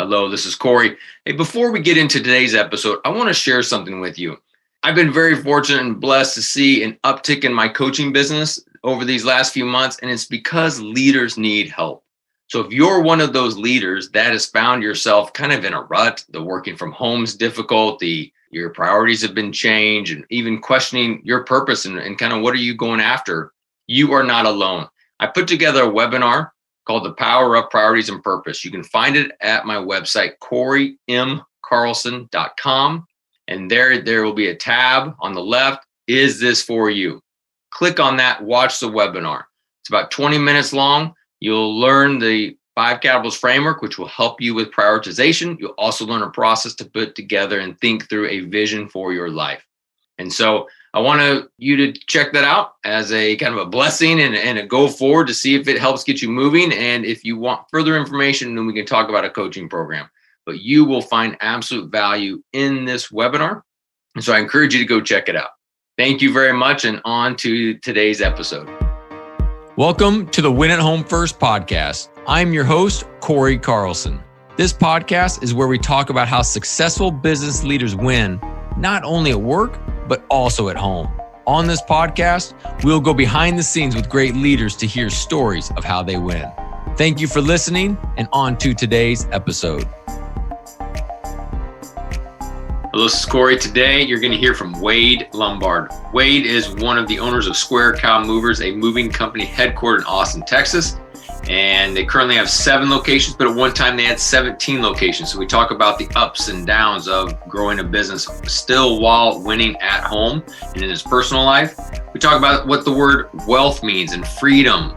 Hello, this is Corey. Hey, before we get into today's episode, I want to share something with you. I've been very fortunate and blessed to see an uptick in my coaching business over these last few months, and it's because leaders need help. So if you're one of those leaders that has found yourself kind of in a rut, the working from home is difficult, your priorities have been changed, and even questioning your purpose and kind of what are you going after, you are not alone. I put together a webinar called The Power of Priorities and Purpose. You can find it at my website, CoreyMCarlson.com. And there will be a tab on the left. Is this for you? Click on that, watch the webinar. It's about 20 minutes long. You'll learn the 5 Capitals framework, which will help you with prioritization. You'll also learn a process to put together and think through a vision for your life. And so I want you to check that out as a kind of a blessing and a go forward to see if it helps get you moving. And if you want further information, then we can talk about a coaching program. But you will find absolute value in this webinar. And so I encourage you to go check it out. Thank you very much. And on to today's episode. Welcome to the Win at Home First podcast. I'm your host, Corey Carlson. This podcast is where we talk about how successful business leaders win, not only at work, but also at home. On this podcast, we'll go behind the scenes with great leaders to hear stories of how they win. Thank you for listening, and on to today's episode. Hello, this is Corey. Today, you're going to hear from Wade Lombard. Wade is one of the owners of Square Cow Movers, a moving company headquartered in Austin, Texas. And they currently have 7 locations, but at one time they had 17 locations. So we talk about the ups and downs of growing a business still while winning at home and in his personal life. We talk about what the word wealth means and freedom,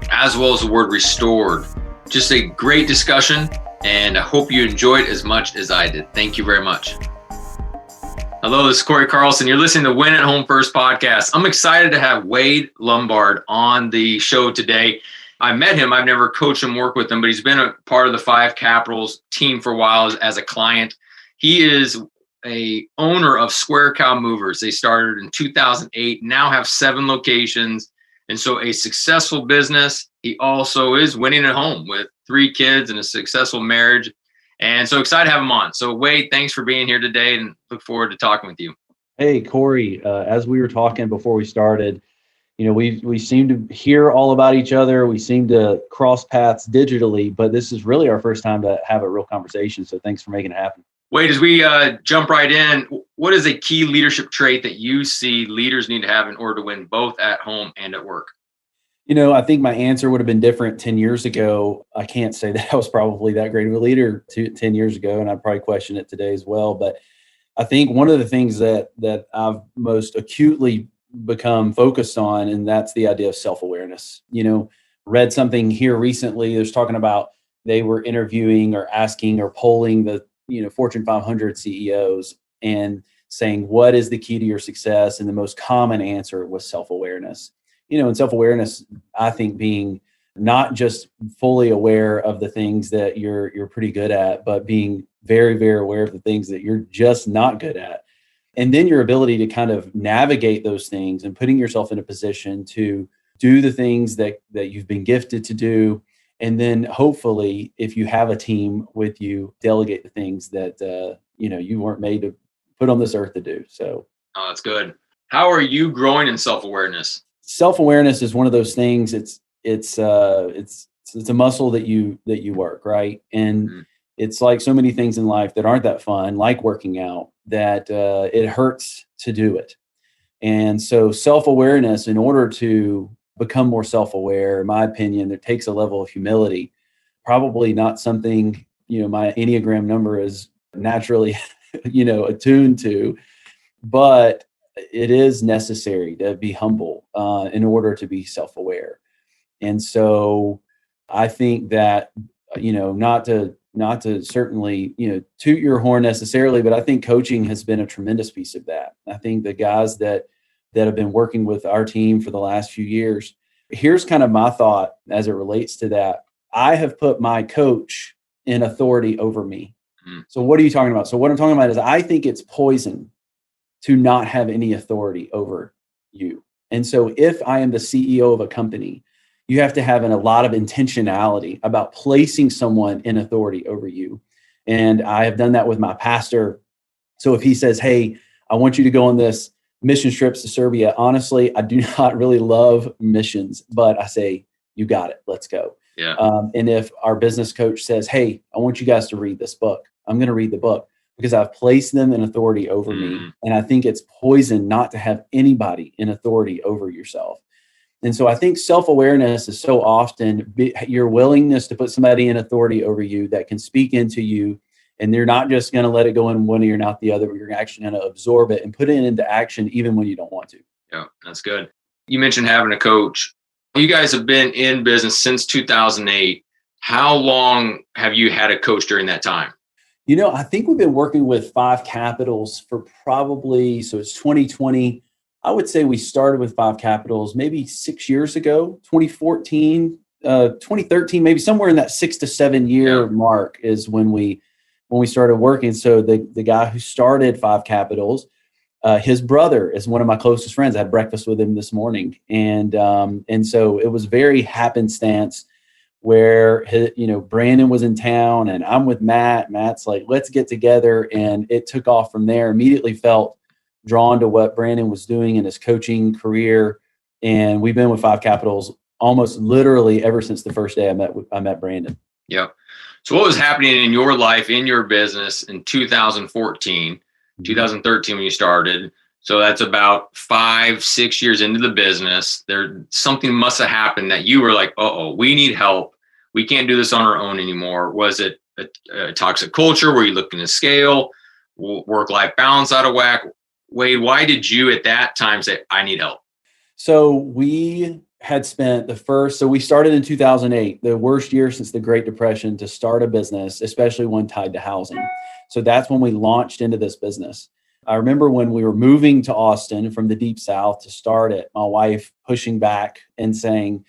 as well as the word restored. Just a great discussion, and I hope you enjoyed as much as I did. Thank you very much. Hello, this is Corey Carlson. You're listening to Win at Home First podcast. I'm excited to have Wade Lombard on the show today. I met him. I've never coached him, worked with him, but he's been a part of the 5 Capitals team for a while as a client. He is a owner of Square Cow Movers. They started in 2008, now have 7 locations. And so a successful business. He also is winning at home with 3 kids and a successful marriage. And so excited to have him on. So Wade, thanks for being here today and look forward to talking with you. Hey, Corey, as we were talking before we started, we seem to hear all about each other. We seem to cross paths digitally, but this is really our first time to have a real conversation. So thanks for making it happen. Wade, as we jump right in, what is a key leadership trait that you see leaders need to have in order to win both at home and at work? I think my answer would have been different 10 years ago. I can't say that I was probably that great of a leader 10 years ago, and I'd probably question it today as well. But I think one of the things that I've most acutely become focused on, and that's the idea of self-awareness. Read something here recently. There's talking about they were interviewing or asking or polling the Fortune 500 CEOs and saying, what is the key to your success? And the most common answer was self-awareness. And self-awareness, I think, being not just fully aware of the things that you're pretty good at, but being very, very aware of the things that you're just not good at. And then your ability to kind of navigate those things and putting yourself in a position to do the things that you've been gifted to do. And then hopefully, if you have a team with you, delegate the things that, you weren't made to put on this earth to do. So. Oh, that's good. How are you growing in self-awareness? Self-awareness is one of those things. It's a muscle that you work, right? And it's like so many things in life that aren't that fun, like working out, that it hurts to do it. And so self-awareness, in order to become more self-aware, in my opinion, it takes a level of humility. Probably not something, my Enneagram number is naturally, attuned to, but it is necessary to be humble in order to be self-aware. And so I think that, not to certainly, toot your horn necessarily, but I think coaching has been a tremendous piece of that. I think the guys that have been working with our team for the last few years, here's kind of my thought as it relates to that. I have put my coach in authority over me. So what are you talking about? So what I'm talking about is I think it's poison to not have any authority over you. And so if I am the CEO of a company, you have to have a lot of intentionality about placing someone in authority over you. And I have done that with my pastor. So if he says, hey, I want you to go on this mission trips to Serbia, honestly, I do not really love missions, but I say, you got it, let's go. Yeah. And if our business coach says, hey, I want you guys to read this book, I'm going to read the book because I've placed them in authority over me. And I think it's poison not to have anybody in authority over yourself. And so I think self-awareness is so often your willingness to put somebody in authority over you that can speak into you. And they're not just going to let it go in one ear and out the other, but you're actually going to absorb it and put it into action even when you don't want to. Yeah, that's good. You mentioned having a coach. You guys have been in business since 2008. How long have you had a coach during that time? I think we've been working with Five Capitals for probably, so it's 2020. I would say we started with Five Capitals maybe 6 years ago, 2014, 2013, maybe somewhere in that 6 to 7 year mark is when we started working. So the guy who started Five Capitals, his brother is one of my closest friends. I had breakfast with him this morning. And so it was very happenstance where, Brandon was in town and I'm with Matt. Matt's like, let's get together. And it took off from there. Immediately felt drawn to what Brandon was doing in his coaching career. And we've been with Five Capitals almost literally ever since the first day I met Brandon. Yep. So what was happening in your life, in your business in 2014, 2013 when you started? So that's about 5-6 years into the business. Something must have happened that you were like, we need help. We can't do this on our own anymore. Was it a toxic culture? Were you looking to scale? Work-life balance out of whack? Wade, why did you at that time say, I need help? So we had spent we started in 2008, the worst year since the Great Depression to start a business, especially one tied to housing. So that's when we launched into this business. I remember when we were moving to Austin from the Deep South to start it, my wife pushing back and saying,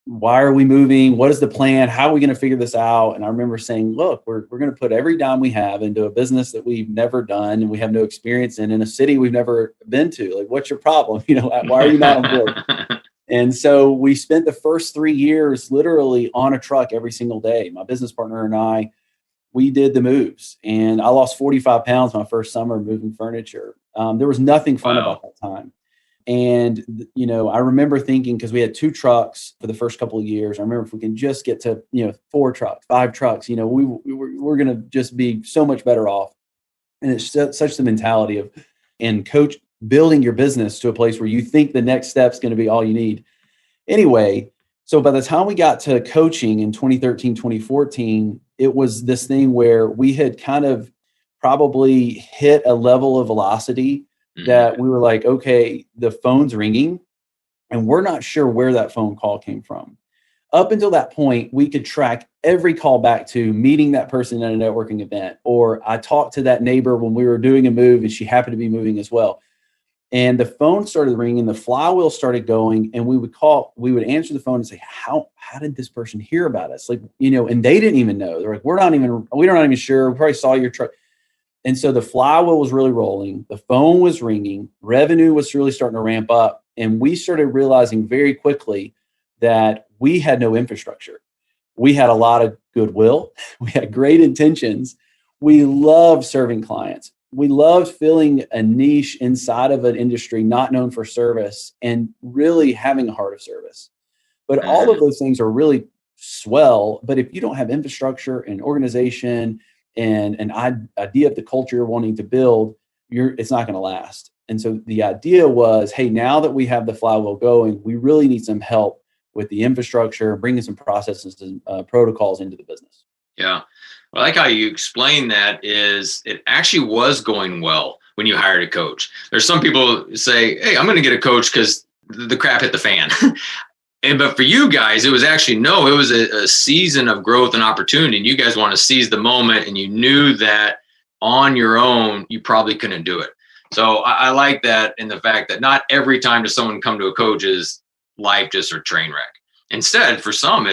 why are we moving? What is the plan? How are we going to figure this out? And I remember saying, look, we're going to put every dime we have into a business that we've never done and we have no experience in a city we've never been to. Like, what's your problem? Why are you not on board? And so we spent the first 3 years literally on a truck every single day. My business partner and I, we did the moves, and I lost 45 pounds my first summer moving furniture. There was nothing fun about that time. And, I remember thinking, because we had 2 trucks for the first couple of years, I remember if we can just get to, 4 trucks, 5 trucks, we're going to just be so much better off. And it's such the mentality of, and coach, building your business to a place where you think the next step is going to be all you need. Anyway, so by the time we got to coaching in 2013, 2014, it was this thing where we had kind of probably hit a level of velocity that we were like, okay, the phone's ringing and we're not sure where that phone call came from. Up until that point, we could track every call back to meeting that person at a networking event, or I talked to that neighbor when we were doing a move and she happened to be moving as well. And the phone started ringing, the flywheel started going, and we would answer the phone and say, how did this person hear about us? Like, and they didn't even know. They're like, we're not even sure. We probably saw your truck. And so the flywheel was really rolling. The phone was ringing. Revenue was really starting to ramp up. And we started realizing very quickly that we had no infrastructure. We had a lot of goodwill. We had great intentions. We loved serving clients. We loved filling a niche inside of an industry not known for service and really having a heart of service. But all of those things are really swell. But if you don't have infrastructure and organization and an idea of the culture you're wanting to build, it's not going to last. And so the idea was, hey, now that we have the flywheel going, we really need some help with the infrastructure, bringing some processes and protocols into the business. Yeah. I like how you explain that. Is it actually was going well when you hired a coach? There's some people who say, hey, I'm going to get a coach because the crap hit the fan. But for you guys, it was actually, no, it was a season of growth and opportunity. And you guys want to seize the moment. And you knew that on your own, you probably couldn't do it. So I like that in the fact that not every time does someone come to a coach is life just a train wreck. Instead, for some,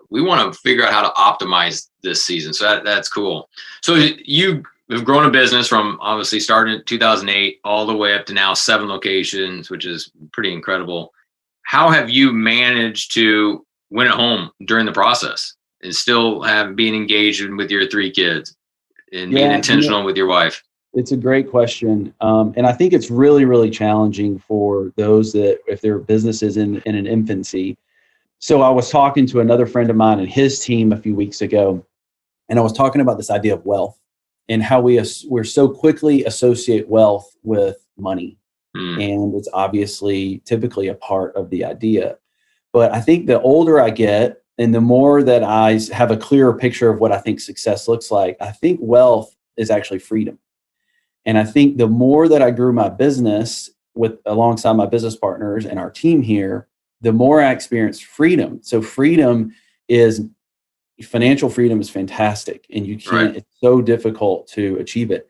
we want to figure out how to optimize this season. So that's cool. So you have grown a business from obviously starting in 2008 all the way up to now 7 locations, which is pretty incredible. How have you managed to win at home during the process? and still being engaged with your 3 kids and being Yeah, intentional with your wife? it's a great question. And I think it's really, really challenging for those that, if their business is in an infancy. So I was talking to another friend of mine and his team a few weeks ago, and I was talking about this idea of wealth and how we're so quickly associate wealth with money. And it's obviously typically a part of the idea. But I think the older I get and the more that I have a clearer picture of what I think success looks like, I think wealth is actually freedom. And I think the more that I grew my business alongside my business partners and our team here, the more I experienced freedom. So financial freedom is fantastic, and you can't, Right. it's so difficult to achieve it.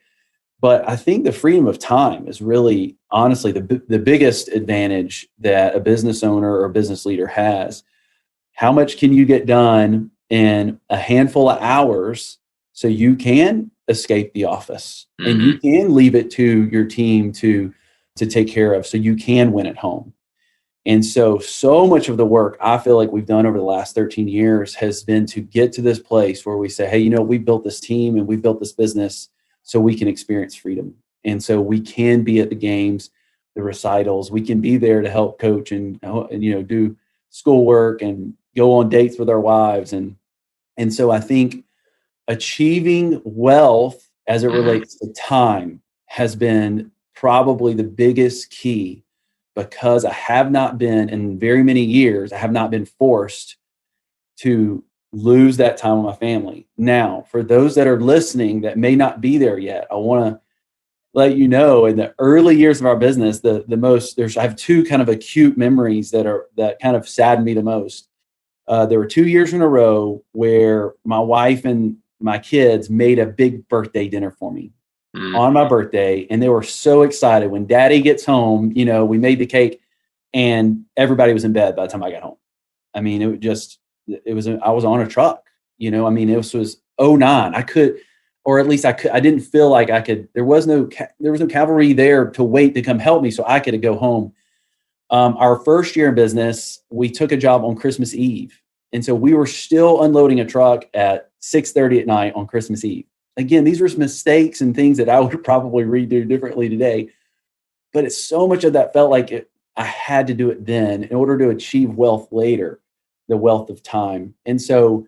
But I think the freedom of time is really, honestly, the biggest advantage that a business owner or business leader has. How much can you get done in a handful of hours so you can escape the office and you can leave it to your team to take care of, so you can win at home? And so much of the work I feel like we've done over the last 13 years has been to get to this place where we say, hey, we built this team and we built this business so we can experience freedom. And so we can be at the games, the recitals, we can be there to help coach and do schoolwork and go on dates with our wives. And so I think achieving wealth as it relates to time has been probably the biggest key, because I have not been, in very many years, I have not been forced to lose that time with my family. Now, for those that are listening that may not be there yet, I want to let you know, in the early years of our business, I have 2 kind of acute memories that kind of sadden me the most. There were 2 years in a row where my wife and my kids made a big birthday dinner for me on my birthday. And they were so excited. When daddy gets home, we made the cake and everybody was in bed by the time I got home. I mean, I was on a truck, this was 2009. I didn't feel like I could, there was no cavalry there to wait to come help me so I could go home. Our first year in business, we took a job on Christmas Eve. And so we were still unloading a truck at 6:30 at night on Christmas Eve. Again, these were mistakes and things that I would probably redo differently today. But it's so much of that felt like I had to do it then in order to achieve wealth later, the wealth of time. And so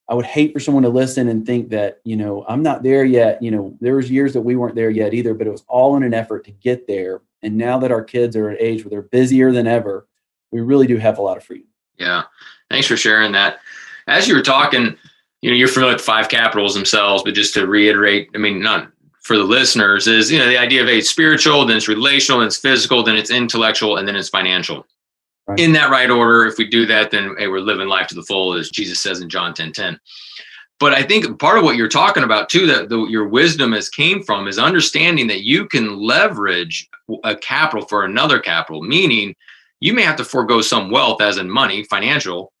I would hate for someone to listen and think that, I'm not there yet. There was years that we weren't there yet either, but it was all in an effort to get there. And now that our kids are at an age where they're busier than ever, we really do have a lot of freedom. Yeah. Thanks for sharing that. As you were talking, you're familiar with 5 capitals themselves, but just to reiterate, not for the listeners, is, the idea of it's spiritual, then it's relational, then it's physical, then it's intellectual, and then it's financial. Right. In that right order. If we do that, then we're living life to the full, as Jesus says in John 10:10. But I think part of what you're talking about too, that your wisdom came from, is understanding that you can leverage a capital for another capital, meaning you may have to forego some wealth, as in money, financial,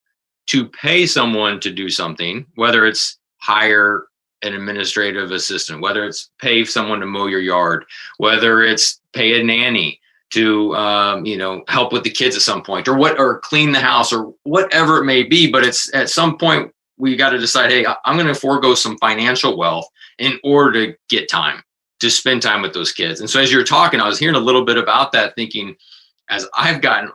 to pay someone to do something, whether it's hire an administrative assistant, whether it's pay someone to mow your yard, whether it's pay a nanny to help with the kids at some point, or clean the house, or whatever it may be. But it's at some point we got to decide, hey, I'm going to forego some financial wealth in order to get time to spend time with those kids. And so as you're talking, I was hearing a little bit about that, thinking, as I've gotten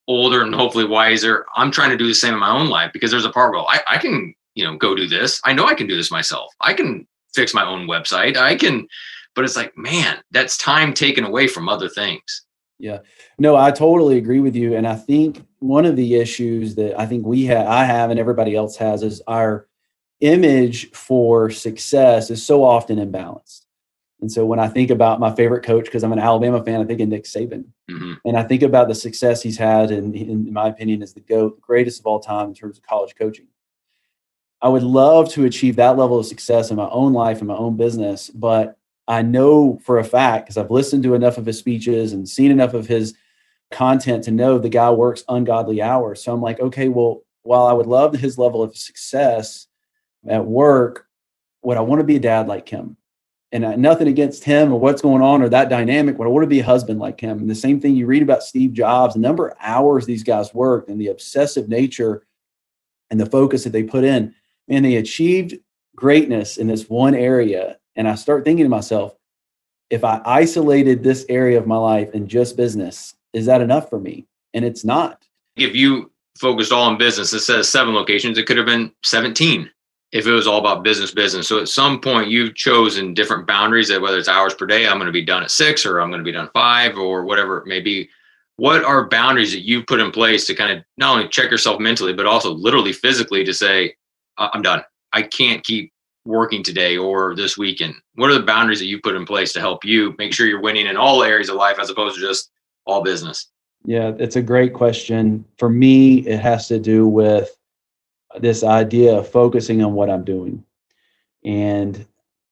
older and hopefully wiser, I'm trying to do the same in my own life, because there's a part where I can, go do this. I know I can do this myself. I can fix my own website. But it's like, man, that's time taken away from other things. Yeah, no, I totally agree with you. And I think one of the issues that I think I have and everybody else has, is our image for success is so often imbalanced. And so when I think about my favorite coach, because I'm an Alabama fan, I think of Nick Saban. Mm-hmm. And I think about the success he's had, and in my opinion, is the greatest of all time in terms of college coaching. I would love to achieve that level of success in my own life and my own business, but I know for a fact, because I've listened to enough of his speeches and seen enough of his content to know the guy works ungodly hours. So I'm like, okay, well, while I would love his level of success at work, would I want to be a dad like him? And nothing against him or what's going on or that dynamic, but I want to be a husband like him. And the same thing you read about Steve Jobs, the number of hours these guys worked and the obsessive nature and the focus that they put in. and they achieved greatness in this one area. And I start thinking to myself, if I isolated this area of my life in just business, is that enough for me? And it's not. If you focused all on business, instead of 7 locations, it could have been 17 if it was all about business. So at some point you've chosen different boundaries, that whether it's hours per day, I'm going to be done at 6 or I'm going to be done at 5 or whatever it may be. What are boundaries that you put in place to kind of not only check yourself mentally, but also literally physically to say, I'm done. I can't keep working today or this weekend. What are the boundaries that you put in place to help you make sure you're winning in all areas of life as opposed to just all business? Yeah, it's a great question. For me, it has to do with this idea of focusing on what I'm doing. And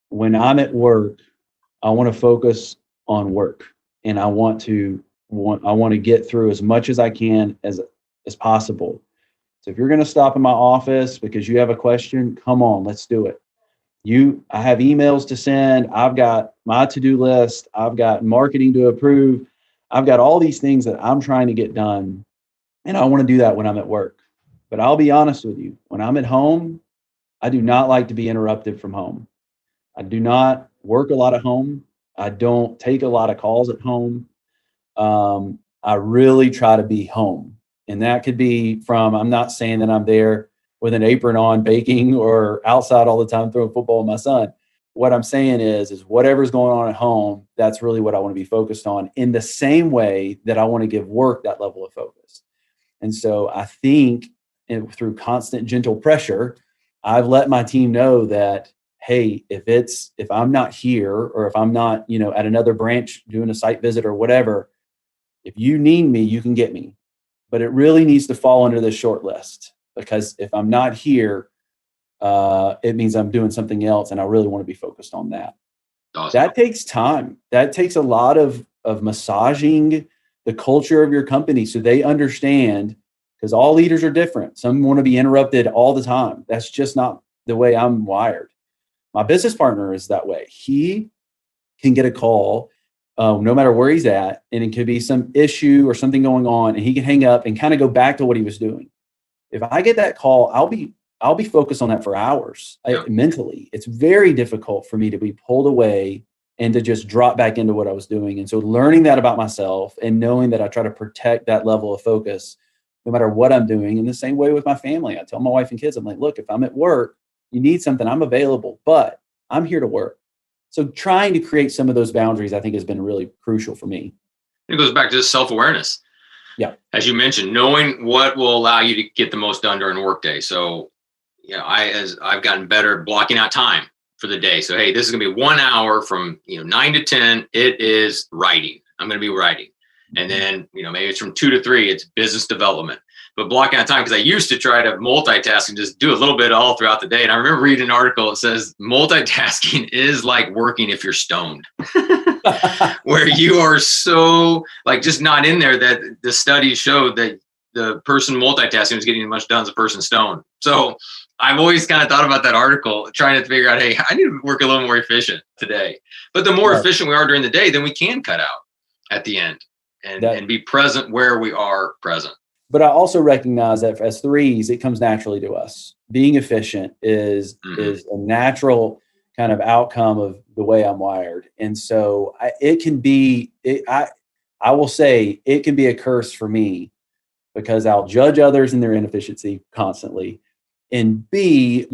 when I'm at work, I want to focus on work, and I want to get through as much as I can as possible. So if you're going to stop in my office because you have a question, come on, let's do it. I have emails to send. I've got my to-do list. I've got marketing to approve. I've got all these things that I'm trying to get done. And I want to do that when I'm at work. But I'll be honest with you, when I'm at home, I do not like to be interrupted from home. I do not work a lot at home. I don't take a lot of calls at home. I really try to be home. And that could be I'm not saying that I'm there with an apron on baking or outside all the time throwing football with my son. What I'm saying is whatever's going on at home, that's really what I want to be focused on, in the same way that I want to give work that level of focus. And so I think through constant gentle pressure, I've let my team know that, hey, if I'm not here or if I'm not, at another branch doing a site visit or whatever, if you need me, you can get me. But it really needs to fall under this short list, because if I'm not here, it means I'm doing something else, and I really want to be focused on that. Awesome. That takes time. That takes a lot of massaging the culture of your company so they understand, because all leaders are different. Some want to be interrupted all the time. That's just not the way I'm wired. My business partner is that way. He can get a call no matter where he's at, and it could be some issue or something going on, and he can hang up and kind of go back to what he was doing. If I get that call, I'll be focused on that for hours. Mentally. It's very difficult for me to be pulled away and to just drop back into what I was doing. And so learning that about myself and knowing that I try to protect that level of focus no matter what I'm doing. In the same way with my family, I tell my wife and kids, I'm like, look, if I'm at work, you need something, I'm available, but I'm here to work. So trying to create some of those boundaries, I think, has been really crucial for me. It goes back to this self-awareness. Yeah. As you mentioned, knowing what will allow you to get the most done during a workday. So, I've gotten better at blocking out time for the day. So, hey, this is going to be 1 hour from 9 to 10. It is writing. I'm going to be writing. And then, maybe it's from 2 to 3, it's business development. But blocking out time, because I used to try to multitask and just do a little bit all throughout the day. And I remember reading an article that says multitasking is like working if you're stoned, where you are so just not in there, that the studies showed that the person multitasking was getting as much done as a person stoned. So I've always kind of thought about that article, trying to figure out, hey, I need to work a little more efficient today. But the more efficient we are during the day, then we can cut out at the end and be present where we are present. But I also recognize that as threes, it comes naturally to us. Being efficient is a natural kind of outcome of the way I'm wired. And so I will say it can be a curse for me, because I'll judge others in their inefficiency constantly. And B,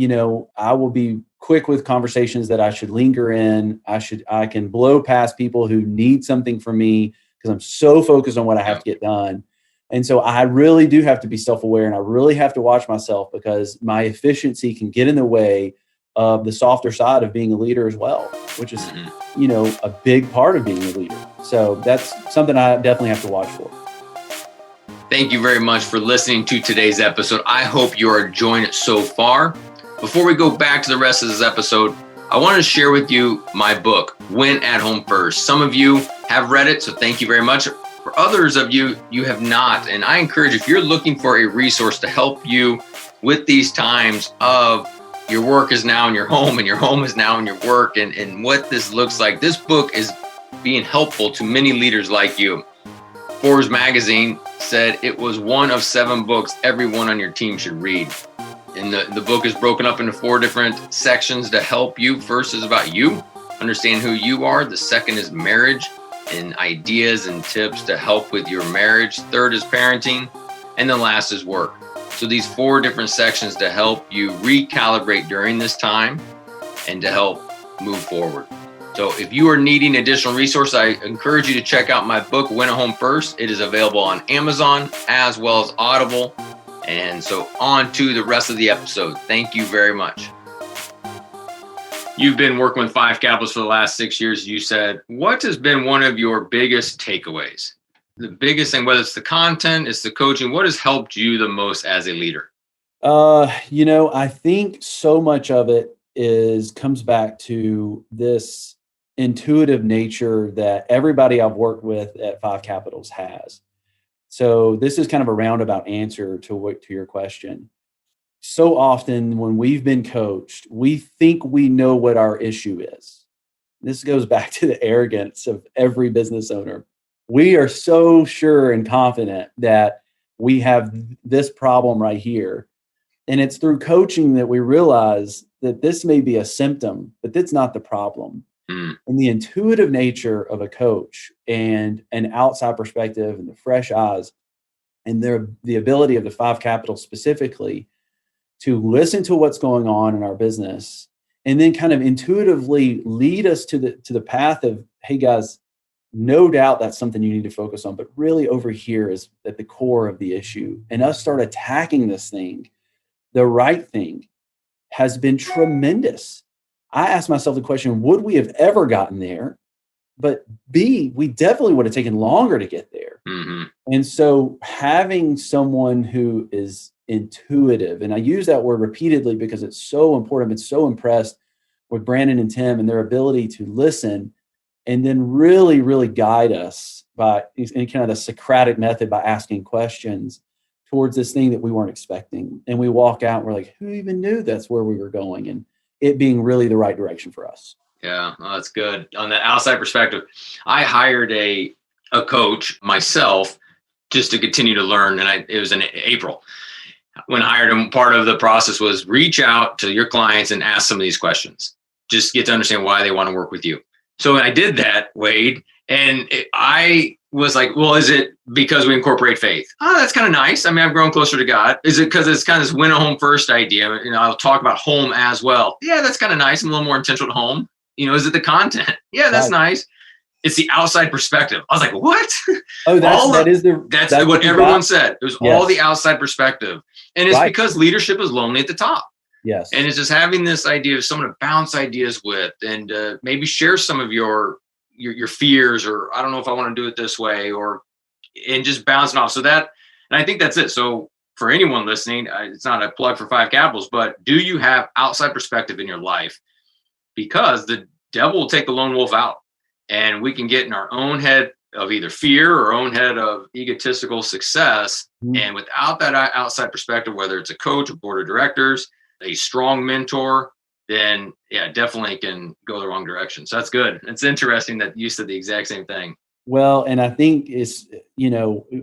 I will be quick with conversations that I should linger in. I can blow past people who need something from me because I'm so focused on what I have to get done. And so I really do have to be self-aware, and I really have to watch myself, because my efficiency can get in the way of the softer side of being a leader as well, which is, a big part of being a leader. So that's something I definitely have to watch for. Thank you very much for listening to today's episode. I hope you are enjoying it so far. Before we go back to the rest of this episode, I want to share with you my book, Win at Home First. Some of you have read it, so thank you very much. For others of you, you have not. And I encourage you, if you're looking for a resource to help you with these times of your work is now in your home and your home is now in your work, and what this looks like, this book is being helpful to many leaders like you. Forbes magazine said it was one of 7 books everyone on your team should read. And the book is broken up into 4 different sections to help you. First is about you, understand who you are. The second is marriage and ideas and tips to help with your marriage. Third is parenting. And then last is work. So these 4 different sections to help you recalibrate during this time and to help move forward. So if you are needing additional resources, I encourage you to check out my book, Win a Home First. It is available on Amazon as well as Audible. And so on to the rest of the episode. Thank you very much. You've been working with 5 Capitals for the last 6 years. You said, what has been one of your biggest takeaways? The biggest thing, whether it's the content, it's the coaching, what has helped you the most as a leader? I think so much of it comes back to this intuitive nature that everybody I've worked with at 5 Capitals has. So this is kind of a roundabout answer to your question. So often when we've been coached, we think we know what our issue is. This goes back to the arrogance of every business owner. We are so sure and confident that we have this problem right here. And it's through coaching that we realize that this may be a symptom, but that's not the problem. And the intuitive nature of a coach and an outside perspective and the fresh eyes and the ability of the 5 Capitals specifically to listen to what's going on in our business and then kind of intuitively lead us to the path of, hey guys, no doubt that's something you need to focus on, but really over here is at the core of the issue. And us start attacking this thing, the right thing, has been tremendous. I asked myself the question, would we have ever gotten there? But B, we definitely would have taken longer to get there. Mm-hmm. And so having someone who is intuitive, and I use that word repeatedly because it's so important. I've been so impressed with Brandon and Tim and their ability to listen and then really, really guide us by any kind of the Socratic method by asking questions towards this thing that we weren't expecting. And we walk out and we're like, who even knew that's where we were going? And it being really the right direction for us. Yeah, well, that's good. On the outside perspective, I hired a coach myself just to continue to learn. And it was in April. When I hired him, part of the process was reach out to your clients and ask some of these questions. Just get to understand why they want to work with you. So I did that, Wade, and I was like, well, is it because we incorporate faith? Oh, that's kind of nice. I mean, I've grown closer to God. Is it because it's kind of this win a home first idea? I'll talk about home as well. Yeah, that's kind of nice. I'm a little more intentional at home. Is it the content? Yeah, that's nice. It's the outside perspective. I was like, what? Oh, that's what everyone said. It was all the outside perspective. And it's because leadership is lonely at the top. Yes. And it's just having this idea of someone to bounce ideas with and maybe share some of your fears, or I don't know if I want to do it this way, and just bouncing off. And I think that's it. So for anyone listening, it's not a plug for 5 Capitals, but do you have outside perspective in your life? Because the devil will take the lone wolf out and we can get in our own head of either fear or our own head of egotistical success. Mm-hmm. And without that outside perspective, whether it's a coach, a board of directors, a strong mentor, then definitely can go the wrong direction. So that's good. It's interesting that you said the exact same thing. Well, and I think it's,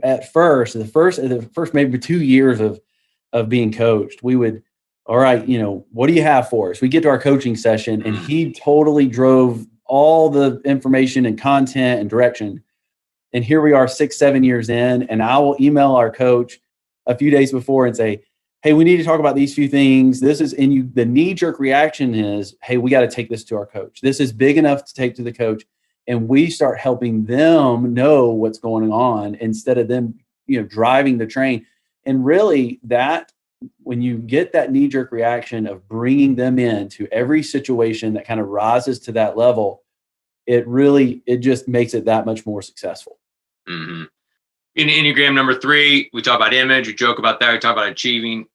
at first, the first maybe 2 years of being coached, we would, all right, what do you have for us? We get to our coaching session and he totally drove all the information and content and direction. And here we are 6-7 years in, and I will email our coach a few days before and say, hey, we need to talk about these few things. The knee-jerk reaction is, hey, we got to take this to our coach. This is big enough to take to the coach. And we start helping them know what's going on instead of them, driving the train. And really when you get that knee-jerk reaction of bringing them into every situation that kind of rises to that level, it just makes it that much more successful. Mm-hmm. In Enneagram number 3, we talk about image, we joke about that, we talk about achieving.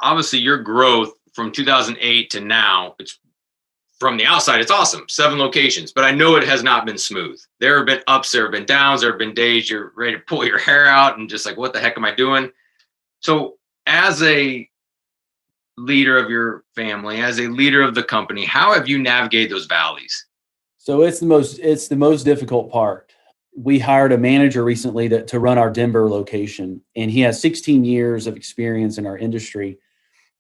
Obviously, your growth from 2008 to now, it's from the outside, it's awesome. 7 locations, but I know it has not been smooth. There have been ups, there have been downs, there have been days you're ready to pull your hair out and just like, what the heck am I doing? So as a leader of your family, as a leader of the company, how have you navigated those valleys? So it's the most difficult part. We hired a manager recently to run our Denver location, and he has 16 years of experience in our industry.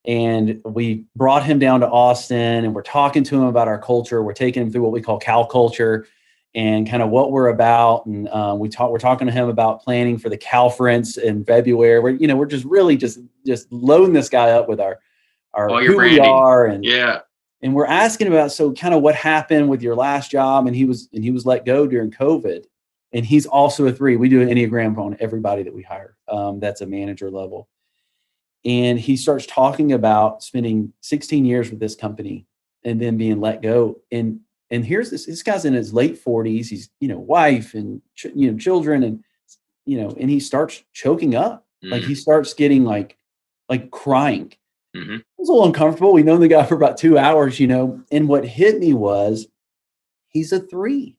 And we brought him down to Austin, and we're talking to him about our culture. We're taking him through what we call Cal culture and kind of what we're about. And we're talking to him about planning for the Calference in February. We're just really just loading this guy up with our all your who we branding. are. And we're asking about, so kind of what happened with your last job. And he was let go during COVID. And he's also a 3. We do an Enneagram on everybody that we hire. That's a manager level. And he starts talking about spending 16 years with this company and then being let go. And here's this guy's in his late 40s. He's, wife and, children, and, and he starts choking up. Like he starts getting like crying. It was a little uncomfortable. We've known the guy for about 2 hours, and what hit me was he's a 3.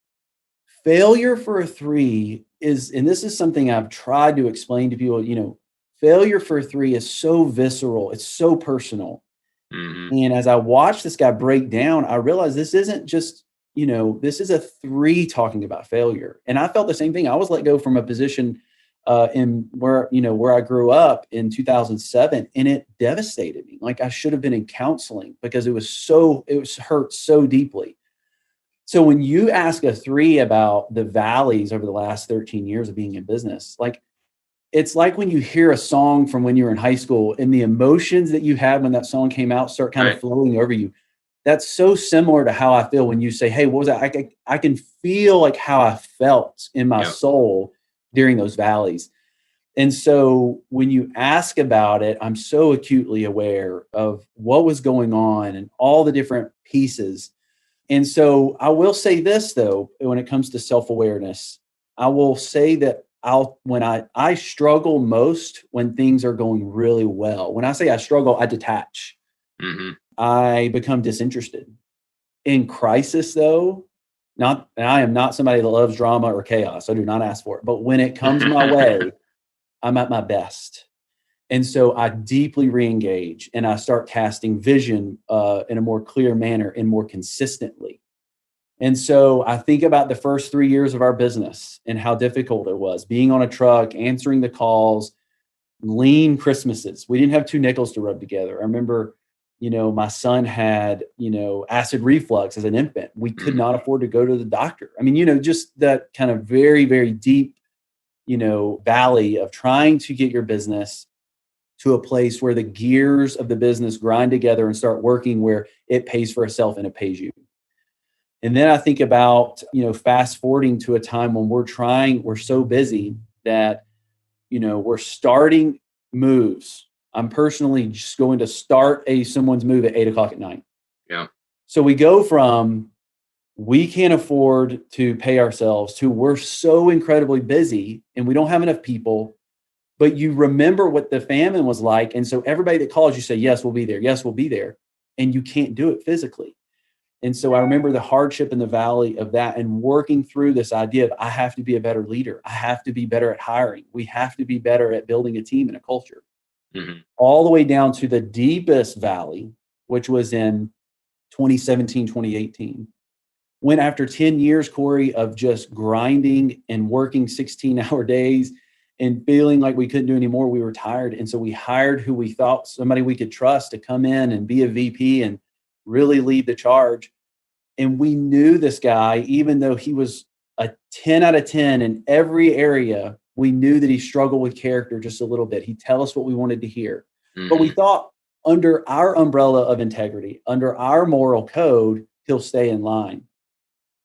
Failure for a 3 is, and this is something I've tried to explain to people, failure for a 3 is so visceral. It's so personal. And as I watched this guy break down, I realized this isn't just, this is a 3 talking about failure. And I felt the same thing. I was let go from a position in where I grew up in 2007, and it devastated me. Like I should have been in counseling because it was hurt so deeply. So when you ask a 3 about the valleys over the last 13 years of being in business, like it's like when you hear a song from when you were in high school and the emotions that you had when that song came out start kind of flowing over you. That's so similar to how I feel when you say, hey, what was that? I can feel like how I felt in my soul during those valleys. And so when you ask about it, I'm so acutely aware of what was going on and all the different pieces. And so I will say this, though, when it comes to self-awareness, I will say that I struggle most when things are going really well. When I say I struggle, I detach. I become disinterested. In crisis, though, and I am not somebody that loves drama or chaos. I do not ask for it. But when it comes my way, I'm at my best. And so I deeply re-engage and I start casting vision in a more clear manner and more consistently. And so I think about the first 3 years of our business and how difficult it was being on a truck, answering the calls, lean Christmases. We didn't have 2 nickels to rub together. I remember, my son had, acid reflux as an infant. We could not afford to go to the doctor. I mean, just that kind of very, very deep, valley of trying to get your business to a place where the gears of the business grind together and start working where it pays for itself and it pays you. And then I think about, fast forwarding to a time when we're so busy that, we're starting moves. I'm personally just going to start someone's move at 8:00 at night. Yeah. So we go from, we can't afford to pay ourselves to we're so incredibly busy and we don't have enough people, but you remember what the famine was like. And so everybody that calls you say, yes, we'll be there. Yes, we'll be there. And you can't do it physically. And so I remember the hardship in the valley of that and working through this idea of I have to be a better leader. I have to be better at hiring. We have to be better at building a team and a culture. All the way down to the deepest valley, which was in 2017, 2018. When after 10 years, Corey, of just grinding and working 16-hour days and feeling like we couldn't do any more, we were tired. And so we hired who we thought somebody we could trust to come in and be a VP and really lead the charge. And we knew this guy, even though he was a 10 out of 10 in every area, we knew that he struggled with character just a little bit. He'd tell us what we wanted to hear. But we thought under our umbrella of integrity, under our moral code, he'll stay in line.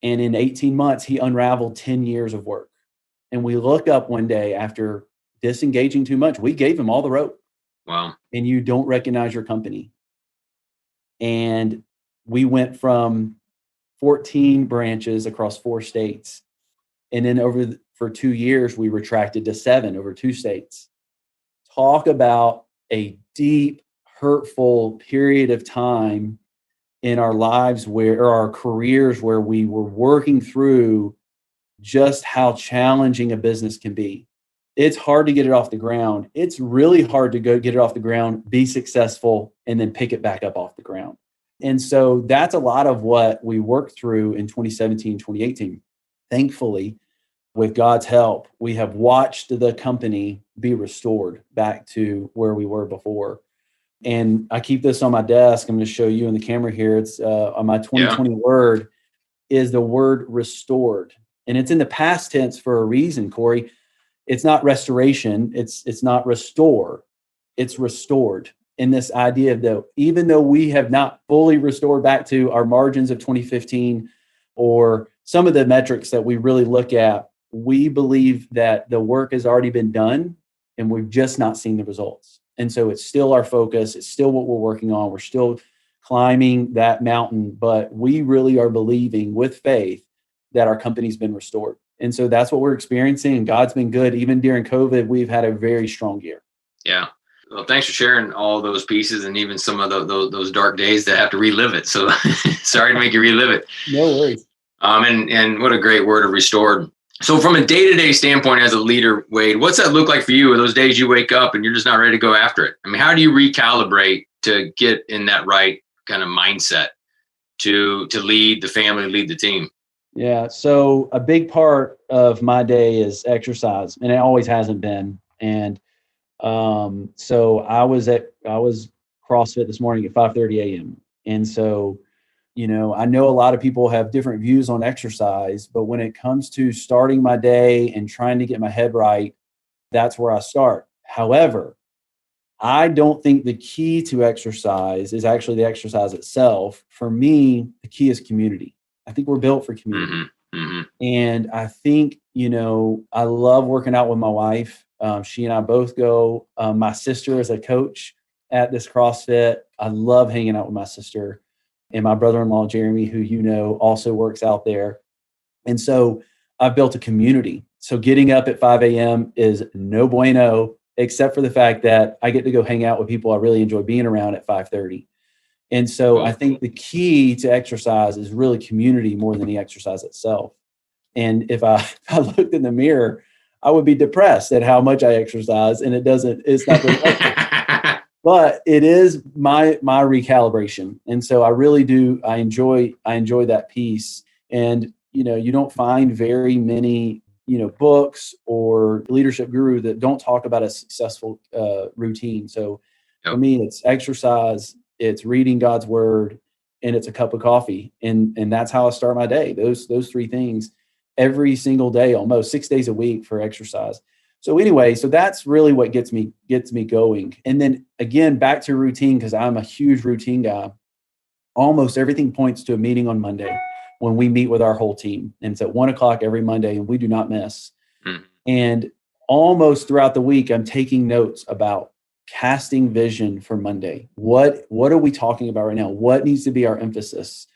And in 18 months, he unraveled 10 years of work. And we look up one day after disengaging too much. We gave him all the rope. Wow. And you don't recognize your company. And we went from 14 branches across 4 states. And then for 2 years, we retracted to 7 over 2 states. Talk about a deep, hurtful period of time in our lives or our careers where we were working through just how challenging a business can be. It's hard to get it off the ground. It's really hard to go get it off the ground, be successful, and then pick it back up off the ground. And so that's a lot of what we worked through in 2017, 2018. Thankfully, with God's help, we have watched the company be restored back to where we were before. And I keep this on my desk. I'm going to show you in the camera here. It's on my 2020 word is the word restored. And it's in the past tense for a reason, Corey. It's not restoration. It's not restore. It's restored. In this idea that even though we have not fully restored back to our margins of 2015 or some of the metrics that we really look at, we believe that the work has already been done and we've just not seen the results. And so it's still our focus. It's still what we're working on. We're still climbing that mountain, but we really are believing with faith that our company's been restored. And so that's what we're experiencing. And God's been good. Even during COVID, we've had a very strong year. Yeah. Well, thanks for sharing all those pieces and even some of those dark days that have to relive it. So sorry to make you relive it. No worries. And what a great word of restored. So from a day-to-day standpoint as a leader, Wade, what's that look like for you? Are those days you wake up and you're just not ready to go after it? I mean, how do you recalibrate to get in that right kind of mindset to lead the family, lead the team? Yeah. So a big part of my day is exercise, and it always hasn't been. And so I was CrossFit this morning at 5:30 a.m. And so, I know a lot of people have different views on exercise, but when it comes to starting my day and trying to get my head right, that's where I start. However, I don't think the key to exercise is actually the exercise itself. For me, the key is community. I think we're built for community. Mm-hmm. Mm-hmm. And I think, I love working out with my wife. She and I both go. My sister is a coach at this CrossFit. I love hanging out with my sister. And my brother-in-law, Jeremy, who also works out there. And so I've built a community. So getting up at 5 a.m. is no bueno, except for the fact that I get to go hang out with people I really enjoy being around at 5:30. And so I think the key to exercise is really community more than the exercise itself. And if I looked in the mirror, I would be depressed at how much I exercise, and it's not very helpful. But it is my recalibration. And so I really do, I enjoy that piece. And, you don't find very many, books or leadership guru that don't talk about a successful routine. So for me, it's exercise, it's reading God's word, and it's a cup of coffee. And that's how I start my day. Those three things every single day, almost 6 days a week for exercise. So anyway, so that's really what gets me going. And then again, back to routine, because I'm a huge routine guy. Almost everything points to a meeting on Monday when we meet with our whole team. And it's at 1:00 every Monday, and we do not miss. Mm. And almost throughout the week, I'm taking notes about casting vision for Monday. What are we talking about right now? What needs to be our emphasis?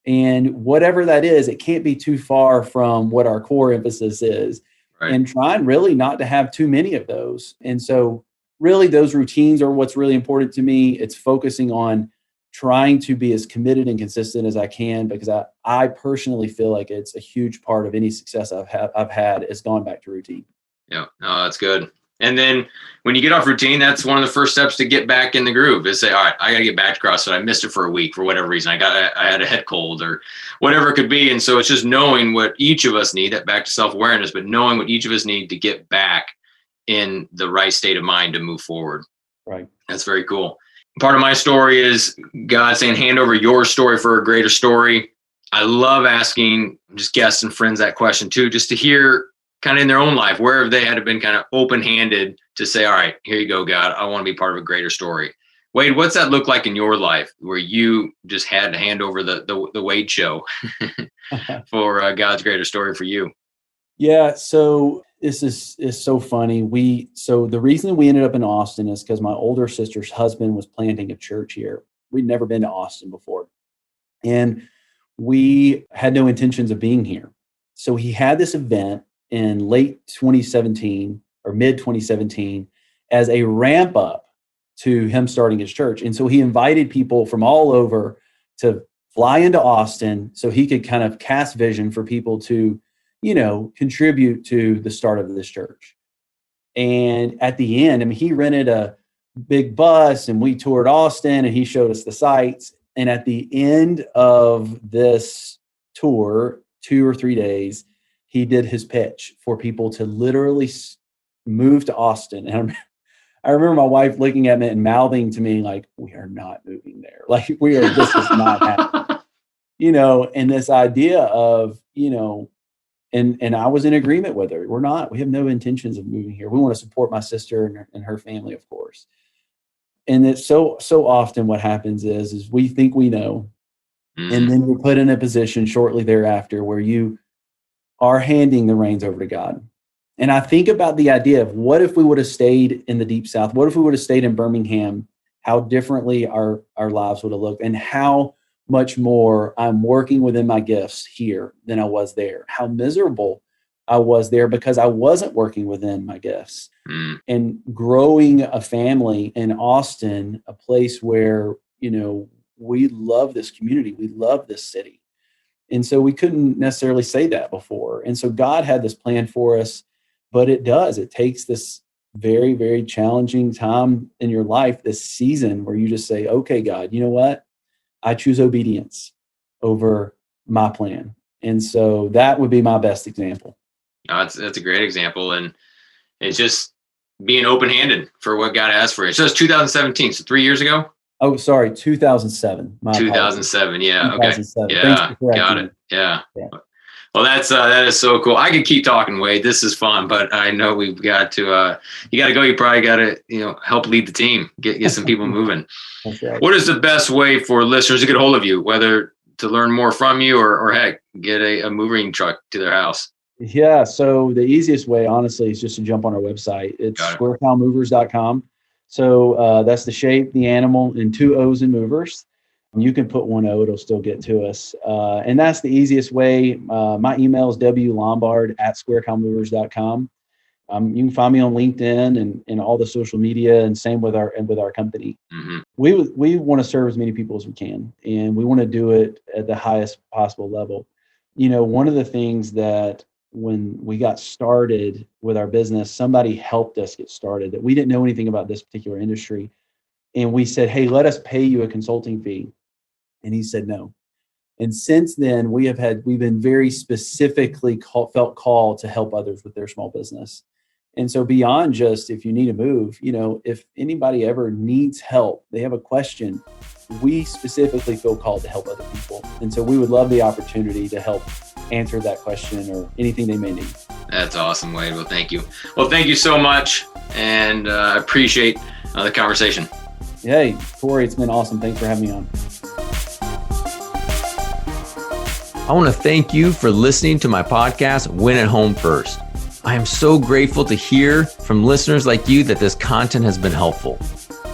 And whatever that is, it can't be too far from what our core emphasis is. Right. And trying really not to have too many of those. And so really those routines are what's really important to me. It's focusing on trying to be as committed and consistent as I can, because I personally feel like it's a huge part of any success I've had is gone back to routine. Yeah, no, that's good. And then when you get off routine, that's one of the first steps to get back in the groove is say, all right, I got to get back to CrossFit. I missed it for a week for whatever reason. I had a head cold or whatever it could be. And so it's just knowing what each of us need, that back to self-awareness, but knowing what each of us need to get back in the right state of mind to move forward. Right. That's very cool. Part of my story is God saying, hand over your story for a greater story. I love asking just guests and friends that question too, just to hear kind of in their own life, where have they had been kind of open-handed to say, all right, here you go, God, I want to be part of a greater story. Wade, what's that look like in your life where you just had to hand over the Wade show for God's greater story for you? Yeah. So this is so funny. So the reason we ended up in Austin is because my older sister's husband was planting a church here. We'd never been to Austin before. And we had no intentions of being here. So he had this event in late 2017 or mid 2017 as a ramp up to him starting his church. And so he invited people from all over to fly into Austin so he could kind of cast vision for people to, contribute to the start of this church. And at the end, he rented a big bus and we toured Austin and he showed us the sights. And at the end of this tour, 2 or 3 days, he did his pitch for people to literally move to Austin. And I remember my wife looking at me and mouthing to me like, we are not moving there. Like this is not happening, and this idea of, and I was in agreement with her. We have no intentions of moving here. We want to support my sister and her family, of course. And it's so often what happens is we think we know, and then you're put in a position shortly thereafter where you are handing the reins over to God. And I think about the idea of what if we would have stayed in the Deep South? What if we would have stayed in Birmingham? How differently our lives would have looked, and how much more I'm working within my gifts here than I was there. How miserable I was there because I wasn't working within my gifts. And growing a family in Austin, a place where, we love this community, we love this city. And so we couldn't necessarily say that before. And so God had this plan for us, but it takes this very, very challenging time in your life, this season where you just say, okay, God, you know what? I choose obedience over my plan. And so that would be my best example. That's a great example. And it's just being open-handed for what God has for you. So it's 2017, so 3 years ago? Oh, sorry, 2007. 2007, yeah, 2007. Okay. Yeah, got it. Yeah. Well, that is so cool. I could keep talking, Wade. This is fun, but I know we've got to. You got to go. You probably got to, help lead the team, get some people moving. That's right. What is the best way for listeners to get a hold of you, whether to learn more from you or heck, get a moving truck to their house? Yeah. So the easiest way, honestly, is just to jump on our website. It's squarecowmovers.com. So that's the shape, the animal, and 2 O's in movers. You can put 1 O, it'll still get to us. And that's the easiest way. My email is wlombard@squarecowmovers.com. You can find me on LinkedIn and all the social media, and same with our company. Mm-hmm. We want to serve as many people as we can, and we want to do it at the highest possible level. One of the things that when we got started with our business, somebody helped us get started that we didn't know anything about this particular industry. And we said, hey, let us pay you a consulting fee. And he said no. And since then, we've been very specifically felt called to help others with their small business. And so beyond just if you need to move, if anybody ever needs help, they have a question, we specifically feel called to help other people. And so we would love the opportunity to help answer that question or anything they may need. That's awesome, Wade. Well, thank you. Well, thank you so much. And I appreciate the conversation. Hey, Corey, it's been awesome. Thanks for having me on. I want to thank you for listening to my podcast, Win at Home First. I am so grateful to hear from listeners like you that this content has been helpful.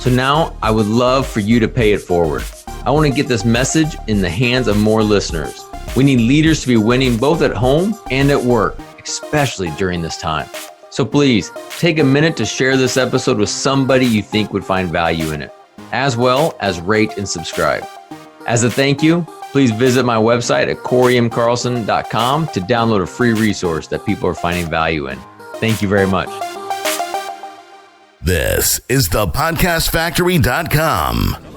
So now I would love for you to pay it forward. I want to get this message in the hands of more listeners. We need leaders to be winning both at home and at work, especially during this time. So please take a minute to share this episode with somebody you think would find value in it, as well as rate and subscribe. As a thank you, please visit my website at coreymcarlson.com to download a free resource that people are finding value in. Thank you very much. This is thepodcastfactory.com.